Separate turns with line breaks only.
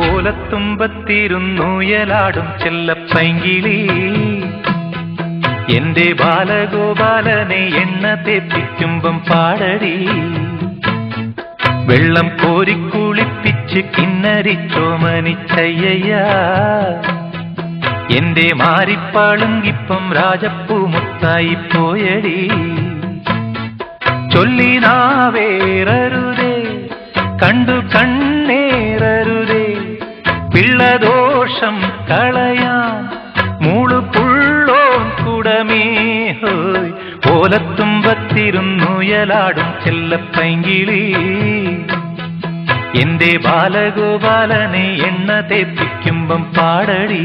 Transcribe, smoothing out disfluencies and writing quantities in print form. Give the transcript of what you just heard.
ഓലത്തുമ്പത്തിരുന്നുയലാടും ചെല്ലപ്പൈങ്കിളി എന്റെ ബാലഗോപാലനെ എണ്ണ തേപ്പിക്കുമ്പം പാടടി വെള്ളം കോരിക്കുളിപ്പിച്ച് കിന്നരിച്ചോമനിച്ചയ്യ എന്റെ മാരിപ്പാളുങ്കിപ്പം രാജപ്പൂ മുത്തായി പോയടി ചൊല്ലിനാവേറരുതേ കണ്ടു കണ്ണേറരുതേ പിള്ളദോഷം കളയാൻ മൂളുപുള്ളോൻ കുടമേ ഹോയ് ഓലത്തുമ്പത്തിരുന്നുയലാടും ചെല്ലപ്പൈങ്കിളി എന്റെ ബാലഗോപാലനെ എണ്ണ തേപ്പിക്കുമ്പം പാടടി